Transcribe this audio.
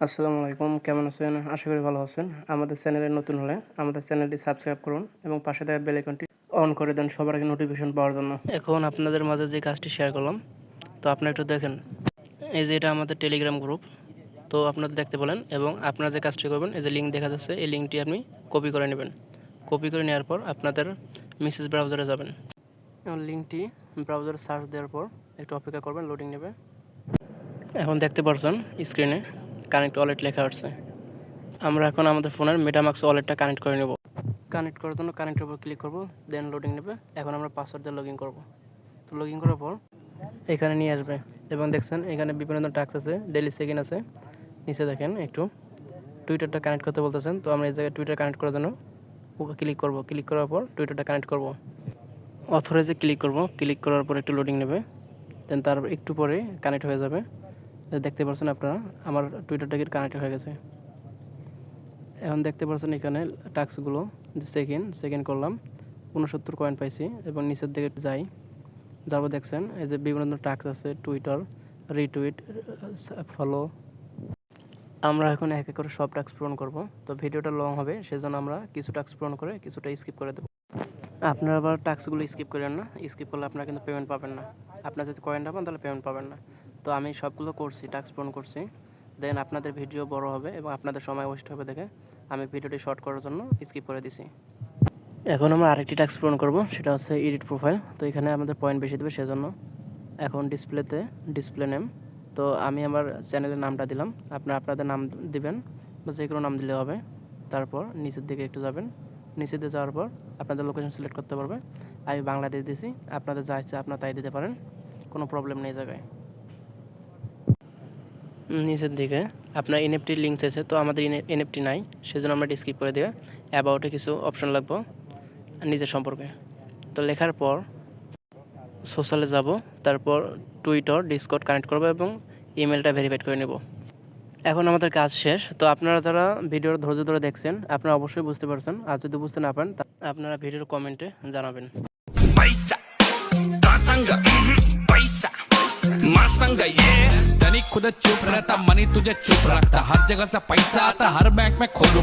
আসসালামু আলাইকুম, কেমন আছেন? আশা করি ভালো আছেন। আমাদের চ্যানেলে নতুন হলে আমাদের চ্যানেলটি সাবস্ক্রাইব করুন এবং পাশে থাকা বেল আইকনটি অন করে দেন সবার আগে নোটিফিকেশন পাওয়ার জন্য। এখন আপনাদের মাঝে যে কাজটি শেয়ার করলাম, তো আপনারা একটু দেখেন। এই যে এটা আমাদের টেলিগ্রাম গ্রুপ, তো আপনারা দেখতে বলেন এবং আপনারা যে কাজটি করবেন, এই যে লিঙ্ক দেখা যাচ্ছে, এই লিঙ্কটি আপনি কপি করে নেবেন। কপি করে নেওয়ার পর আপনাদের মেসেজ ব্রাউজারে যাবেন এবং লিঙ্কটি ব্রাউজারে সার্চ দেওয়ার পর একটু অপেক্ষা করবেন, লোডিং নেবে। এখন দেখতে পাচ্ছেন স্ক্রিনে কানেক্ট ওয়ালেট লেখা আসছে। আমরা এখন আমাদের ফোনের মেটামাক্স ওয়ালেটটা কানেক্ট করে নেব। কানেক্ট করার জন্য কানেক্টের উপর ক্লিক করব, দেন লোডিং নেবে। এখন আমরা পাসওয়ার্ড দিয়ে লগইন করব। তো লগইন করার পর এখানে নিয়ে আসবে এবং দেখছেন এখানে বিভিন্ন ধরনের টাস্ক আছে, ডেইলি চেক ইন আছে। নিচে দেখেন একটু টুইটারটা কানেক্ট করতে বলতেছেন, তো আমরা এই জায়গায় টুইটার কানেক্ট করার জন্য ওকে ক্লিক করব। ক্লিক করার পর টুইটারটা কানেক্ট করব। অথরাইজে ক্লিক করব। ক্লিক করার পর একটু লোডিং নেবে, দেন তার একটু পরে কানেক্ট হয়ে যাবে। দেখতে পাচ্ছেন আপনারা আমার টুইটারটা কি কানেক্ট হয়ে গেছে। এখন দেখতে পাচ্ছেন এখানে টাস্কগুলো সেকেন্ড করলাম, 69 কয়েন পাইছি এবং নিচের দিকে যাই, যারপর দেখছেন এই যে বিভিন্ন ধরনের টাস্ক আছে, টুইটার, রিটুইট, ফলো। আমরা এখন এক এক করে সব টাস্ক পূরণ করব। তো ভিডিওটা লং হবে, সেজন্য আমরা কিছু টাস্ক পূরণ করে কিছুটা স্কিপ করে দেবো। আপনারা আবার টাস্কগুলো স্কিপ করেন না, স্কিপ করলে আপনারা কিন্তু পেমেন্ট পাবেন না। আপনার যদি কয়েন না পান তাহলে পেমেন্ট পাবেন না। তো আমি সবগুলো করছি, টাস্ক পূরণ করছি। দেন আপনাদের ভিডিও বড় হবে এবং আপনাদের সময় ওয়েস্ট হবে দেখে আমি ভিডিওটি শর্ট করার জন্য স্কিপ করে দিছি। এখন আমরা আরেকটি টাস্ক পূরণ করব, সেটা হচ্ছে এডিট প্রোফাইল। তো এখানে আমাদের পয়েন্ট বেশি দেবে, সেজন্য এখন ডিসপ্লে নেম, তো আমি আমার চ্যানেলের নামটা দিলাম। আপনাদের নাম দিবেন বা যে কোনো নাম দিলে হবে। তারপর নিচের দিকে একটু যাবেন, নিচে দিয়ে যাওয়ার পর আপনাদের লোকেশন সিলেক্ট করতে পারবে। আমি বাংলাদেশ দিয়েছি, আপনাদের যা ইচ্ছা আপনারা তাই দিতে পারেন, কোনো প্রবলেম নেই জায়গায়। নিচের দিকে আপনার এনএফটি লিঙ্ক চাইছে, তো আমাদের এনএফটি নাই, সেজন্য আমরা স্কিপ করে দিয়ে অ্যাবাউটে কিছু অপশন লাগবো নিজের সম্পর্কে। তো লেখার পর সোশ্যালে যাব, তারপর টুইটার, ডিসকর্ড কানেক্ট করবো এবং ইমেলটা ভেরিফাইড করে নেব। এখন আমাদের কাজ শেষ। তো আপনারা যারা ভিডিওর ধৈর্য ধরে দেখছেন আপনারা অবশ্যই বুঝতে পারছেন, আর যদি বুঝতে না পারেন আপনারা ভিডিওর কমেন্টে জানাবেন। पैसा संग पैसा मासंग ये धनी खुद चुप रहता मनी तुझे चुप रखता हर जगह से पैसा आता हर बैंक में खोलू